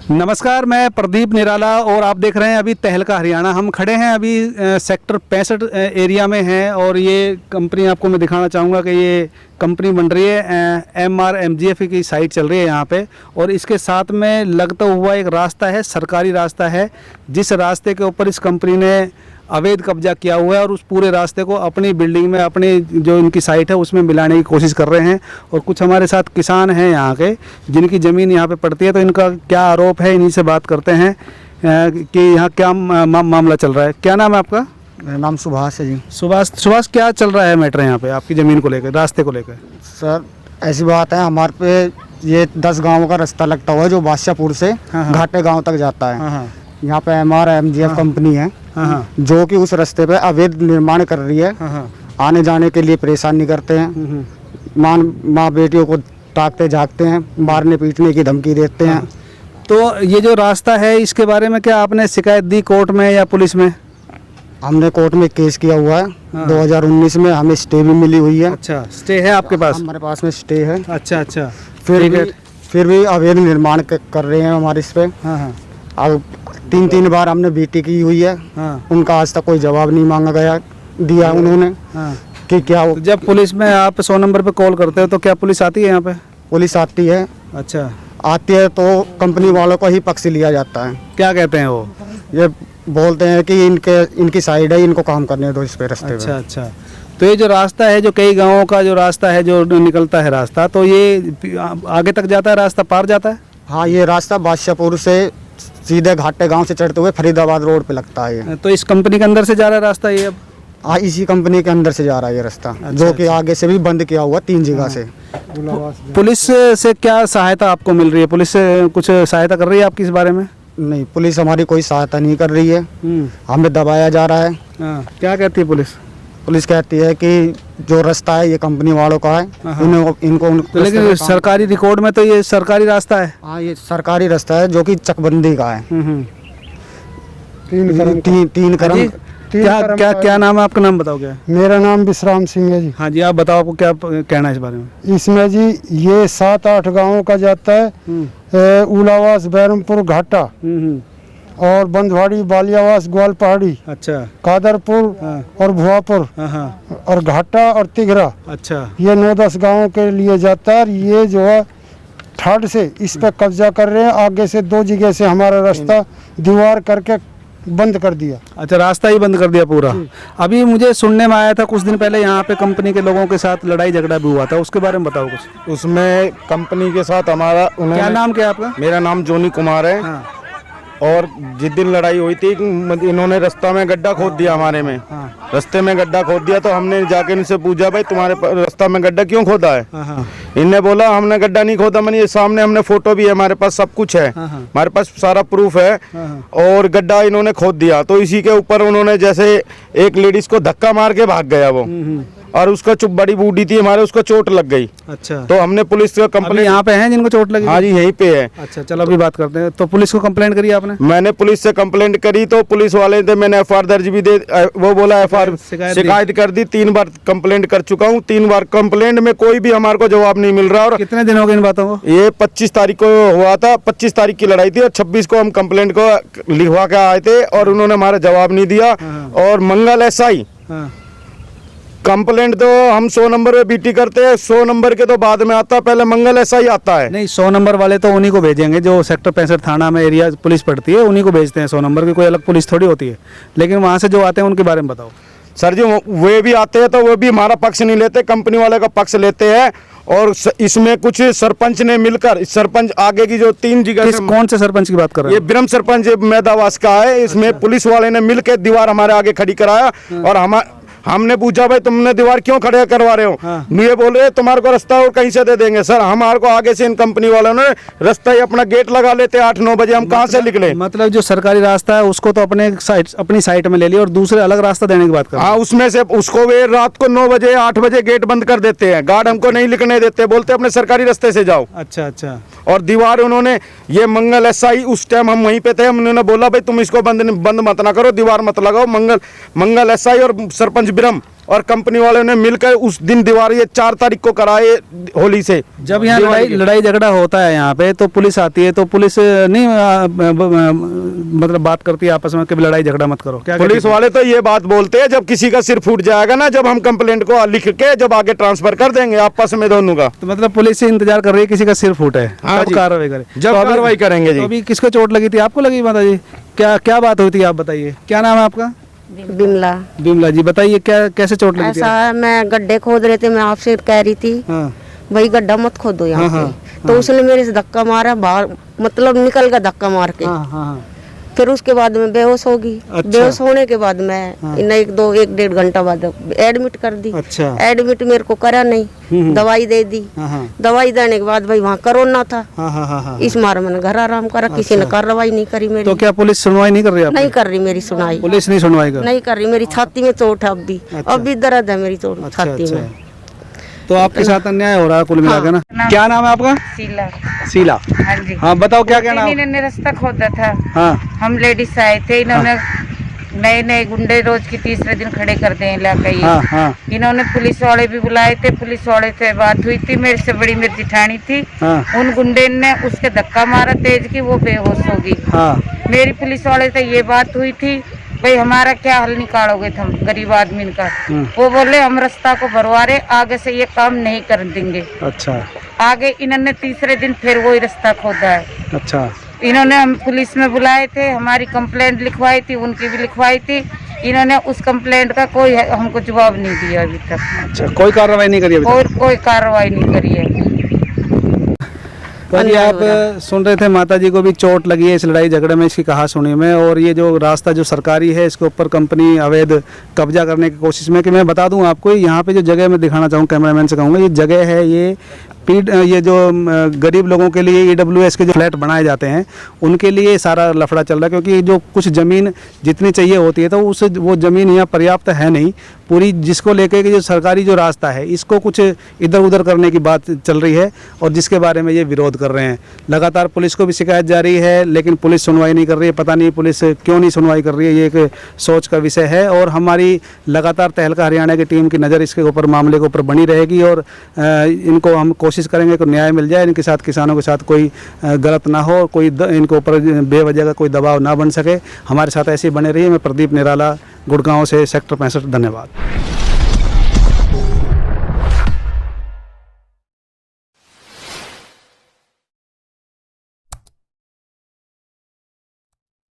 नमस्कार, मैं प्रदीप निराला और आप देख रहे हैं अभी तहलका हरियाणा। हम खड़े हैं अभी सेक्टर 65 एरिया में हैं और ये कंपनी आपको मैं दिखाना चाहूँगा कि ये कंपनी बन रही है। MRMGF की साइट चल रही है यहाँ पे और इसके साथ में लगता हुआ एक रास्ता है, सरकारी रास्ता है, जिस रास्ते के ऊपर इस कंपनी ने अवैध कब्जा किया हुआ है और उस पूरे रास्ते को अपनी बिल्डिंग में, अपनी जो इनकी साइट है उसमें मिलाने की कोशिश कर रहे हैं। और कुछ हमारे साथ किसान हैं यहाँ के जिनकी ज़मीन यहाँ पे पड़ती है, तो इनका क्या आरोप है इन्हीं से बात करते हैं कि यहाँ क्या मामला चल रहा है। क्या नाम है आपका? मेरा नाम सुभाष है जी। सुभाष, क्या चल रहा है मैटर यहाँ पे आपकी ज़मीन को लेकर, रास्ते को लेकर? सर ऐसी बात है, हमारे पे ये 10 गांवों का रास्ता लगता हुआ है जो बादशाहपुर से घाटे गांव तक जाता है। यहाँ पे MRMGF कंपनी है जो कि उस रास्ते पे अवैध निर्माण कर रही है। आने जाने के लिए परेशानी करते हैं, माँ बेटियों को ताकते झाकते हैं, मारने पीटने की धमकी देते हैं। तो ये जो रास्ता है इसके बारे में क्या आपने शिकायत दी कोर्ट में या पुलिस में? हमने कोर्ट में केस किया हुआ है। 2019 में हमें स्टे भी मिली हुई है। अच्छा, स्टे है आपके पास? हमारे पास में स्टे है। अच्छा। फिर भी अवैध निर्माण कर रहे हैं हमारे इस पे। अब 3 बार हमने BT की हुई है। उनका आज तक कोई जवाब नहीं मांगा गया, दिया उन्होंने कि क्या तो जब पुलिस में आप 100 नंबर पे कॉल करते हो तो क्या पुलिस आती है यहाँ पे? पुलिस आती है। अच्छा, आती है तो कंपनी वालों का ही पक्ष लिया जाता है। क्या कहते हैं वो? ये बोलते हैं कि इनकी साइड है, इनको काम करने दो इस पे रास्ते पे। अच्छा। तो ये जो रास्ता है, जो कई गाँवों का जो रास्ता है, जो निकलता है रास्ता, तो ये आगे तक जाता है, रास्ता पार जाता है? हाँ, ये रास्ता बादशाहपुर से सीधे घाटे गांव से चढ़ते हुए फरीदाबाद रोड पे लगता है। तो इस कंपनी के अंदर से जा रहा है रास्ता ये अब? हाँ, इसी कंपनी के अंदर से जा रहा है ये रास्ता। जो कि आगे से भी बंद किया हुआ 3 जगह से। पुलिस से क्या सहायता आपको मिल रही है? पुलिस से कुछ सहायता कर रही है आपकी इस बारे में? नहीं, पुलिस हमारी कोई सहायता नहीं कर रही है। हमें दबाया जा रहा है। क्या कहती है पुलिस? पुलिस कहती है कि जो रास्ता है ये कंपनी वालों का है, इनको तो लेकिन सरकारी रिकॉर्ड में तो ये सरकारी रास्ता है। हाँ, ये सरकारी रास्ता है जो कि चकबंदी का है। 3 कदम। क्या नाम है आपका? नाम बताओगे? मेरा नाम विश्राम सिंह है जी। हाँ जी, आप बताओ, आपको क्या कहना है इस बारे में? इसमें जी ये 7-8 गांवों का जाता है। उलावास, बैरमपुर, घाटा और बंधवाड़ी, बालियावास, ग्वाल पहाड़ी, अच्छा, कादरपुर और भुआपुर और घाटा और तिघरा। अच्छा, ये 9-10 गांवों के लिए जाता है। ये जो है ठंड से इस पर कब्जा कर रहे हैं। आगे से 2 जगह से हमारा रास्ता दीवार करके बंद कर दिया। अच्छा, रास्ता ही बंद कर दिया पूरा। अभी मुझे सुनने में आया था कुछ दिन पहले यहाँ पे कंपनी के लोगों के साथ लड़ाई झगड़ा भी हुआ था, उसके बारे में बताओ कुछ। उसमें कंपनी के साथ हमारा क्या नाम क्या आपका? मेरा नाम जोनी कुमार है। और जिस दिन लड़ाई हुई थी इन्होंने रास्ता में गड्ढा खोद दिया हमारे में। रास्ते में गड्ढा खोद दिया तो हमने जाके इनसे पूछा, भाई तुम्हारे रास्ता में गड्ढा क्यों खोदा है? इनने बोला हमने गड्ढा नहीं खोदा। मैंने ये सामने, हमने फोटो भी है हमारे पास, सब कुछ है हमारे पास, सारा प्रूफ है। और गड्ढा इन्होंने खोद दिया तो इसी के ऊपर उन्होंने जैसे एक लेडीज को धक्का मार के भाग गया वो, और उसका चुप बड़ी बूढ़ी थी हमारे, उसको चोट लग गई। अच्छा, तो हमने पुलिस को कंप्लेंट। यहाँ पे हैं जिनको चोट लगी? हाँ जी, यहीं पे है। अच्छा, चलो अभी बात करते हैं। तो पुलिस को कंप्लेंट करी आपने? मैंने पुलिस से कंप्लेंट करी तो पुलिस वाले थे, मैंने FR दर्ज भी दे, वो बोला FR शिकायत कर दी। 3 बार कंप्लेंट कर चुका हूँ। 3 बार कंप्लेंट में कोई भी हमारे को जवाब नहीं मिल रहा। और कितने दिन हो गए इन बातों को? ये 25 तारीख को हुआ था, 25 तारीख की लड़ाई थी और 26 को हम कंप्लेंट को लिखवा के आए थे और उन्होंने हमारा जवाब नहीं दिया। और मंगल SI कंप्लेंट तो हम 100 नंबर पे BT करते हैं, 100 नंबर के तो बाद में आता है, पहले मंगल SI आता है। नहीं, 100 नंबर वाले तो उन्हीं को भेजेंगे जो सेक्टर 65 थाना में एरिया पुलिस पड़ती है, उन्हीं को भेजते हैं 100 नंबर की, कोई अलग पुलिस थोड़ी होती है। लेकिन वहाँ से जो आते हैं उनके बारे में बताओ। सर जी, वे भी आते हैं तो वो भी हमारा पक्ष नहीं लेते, कंपनी वाले का पक्ष लेते हैं। और इसमें कुछ सरपंच ने मिलकर, सरपंच आगे की जो 3 जगह, कौन से सरपंच की बात कर रहे हैं? ये ब्रह्म सरपंच मैदावास का है। इसमें पुलिस वाले ने मिलकर दीवार हमारे आगे खड़ी कराया। और हमने पूछा, भाई तुमने दीवार क्यों खड़े करवा रहे हो? ये बोल रहे तुम्हारे को रास्ता और कहीं से दे देंगे। सर, हमारे को आगे से इन कंपनी वालों ने रास्ता ही अपना गेट लगा लेते 8-9 बजे, हम कहाँ से निकले? मतलब जो सरकारी रास्ता है उसको तो अपनी साइट में ले लिया और दूसरे अलग रास्ता देने की बात कर रहे हैं। हाँ, उसमें से उसको वे रात को 9 बजे 8 बजे गेट बंद कर देते हैं। गार्ड हमको नहीं लिखने देते, बोलते अपने सरकारी रास्ते से जाओ। अच्छा। और दीवार उन्होंने, ये मंगल SI, उस टाइम हम वहीं पे थे, उन्होंने बोला भाई तुम इसको बंद मत ना करो, दीवार मत लगाओ। मंगल SI और सरपंच ब्रह्म और कंपनी वालों ने मिलकर उस दिन दीवार ये 4 तारीख को कराए होली से। जब यहाँ लड़ाई झगड़ा होता है यहाँ पे तो पुलिस आती है, तो पुलिस नहीं मतलब बात करती है आपस में कि लड़ाई झगड़ा मत करो? क्या पुलिस वाले तो ये बात बोलते हैं जब किसी का सिर फूट जाएगा ना, जब हम कंप्लेंट को लिख के जब आगे ट्रांसफर कर देंगे आपस में दोनों का। तो मतलब पुलिस से इंतजार कर रही है किसी का सिर फूटे, हाँ तब कार्रवाई करे। जब कार्रवाई करेंगे जी। तो अभी किसको चोट लगी थी? आपको लगी माता जी? क्या क्या बात हुई थी आप बताइए। क्या नाम है आपका? बिमला। बिमला जी बताइए क्या कैसे चोट लगी थी? ऐसा मैं गड्ढे खोद रहे थे, मैं आपसे कह रही थी भाई गड्ढा मत खोदो यहाँ पे। तो उसने मेरे से धक्का मारा बाहर, मतलब निकल गया धक्का मार के। फिर उसके बाद में बेहोश होगी। अच्छा। बेहोश होने के बाद मैं इन्हें 1-1.5 घंटा बाद एडमिट कर दी। अच्छा। एडमिट मेरे को करा नहीं, दवाई दे दी। दवाई देने के बाद भाई वहाँ कोरोना था। इस मार मैंने घर आराम करा। किसी ने कार्रवाई नहीं करी मेरी। तो क्या पुलिस सुनवाई नहीं कर रही? नहीं कर रही मेरी सुनाई। पुलिस नहीं सुनवाई कर नहीं कर रही। मेरी छाती में चोट है अब भी दर्द है मेरी चोट छाती में। तो आपके साथ अन्याय हो रहा है कुल मिलाकर ना? क्या नाम है आपका? शीला। शीला। हाँ जी। हाँ बताओ क्या कहना है? इन्होंने रास्ता खोदा था। हाँ हम लेडीज आए थे, इन्होंने नए नए गुंडे रोज की तीसरे दिन खड़े कर दे इलाका ये। हाँ हाँ इन्होंने पुलिस वाले भी बुलाए थे, पुलिस वाले से बात हुई थी। मेरे से बड़ी मेरी जिठानी थी। हाँ उन गुंडे ने उसके धक्का मारा तेज की, वो बेहोश होगी। हाँ मेरी पुलिस वाले से ये बात हुई थी भाई हमारा क्या हल निकालोगे तुम गरीब आदमी का? वो बोले हम रास्ता को भरवा रहे, आगे से ये काम नहीं कर देंगे। अच्छा आगे इन्होंने तीसरे दिन फिर वही रास्ता खोदा है। अच्छा। इन्होंने हम पुलिस में बुलाए थे, हमारी कंप्लेंट लिखवाई थी, उनकी भी लिखवाई थी। इन्होंने उस कंप्लेंट का कोई हमको जवाब नहीं दिया अभी तक। अच्छा कोई कार्रवाई नहीं करी अभी तक? और कोई कार्रवाई नहीं करी है। तो ये आप सुन रहे थे माता जी को भी चोट लगी है इस लड़ाई झगड़े में, इसकी कहासुनी में। और ये जो रास्ता जो सरकारी है इसके ऊपर कंपनी अवैध कब्जा करने की कोशिश में। कि मैं बता दूं आपको यहाँ पे जो जगह मैं दिखाना चाहूँ, कैमरामैन से कहूँगा, ये जगह है ये जो गरीब लोगों के लिए EWS के जो फ्लैट बनाए जाते हैं उनके लिए सारा लफड़ा चल रहा है। क्योंकि जो कुछ ज़मीन जितनी चाहिए होती है तो वो ज़मीन यहाँ पर्याप्त है नहीं पूरी, जिसको लेके कि जो सरकारी जो रास्ता है इसको कुछ इधर उधर करने की बात चल रही है और जिसके बारे में ये विरोध कर रहे हैं। लगातार पुलिस को भी शिकायत जारी है लेकिन पुलिस सुनवाई नहीं कर रही है। पता नहीं पुलिस क्यों नहीं सुनवाई कर रही है, ये एक सोच का विषय है। और हमारी लगातार तहलका हरियाणा की टीम की नज़र इसके ऊपर मामले के ऊपर बनी रहेगी और इनको हम कोशिश करेंगे कि न्याय मिल जाए, इनके साथ किसानों के साथ कोई गलत ना हो, कोई इनके ऊपर बेवजह का कोई दबाव ना बन सके। हमारे साथ ऐसे ही बने रहिए। मैं प्रदीप निराला, गुड़गांव से, सेक्टर 65। धन्यवाद।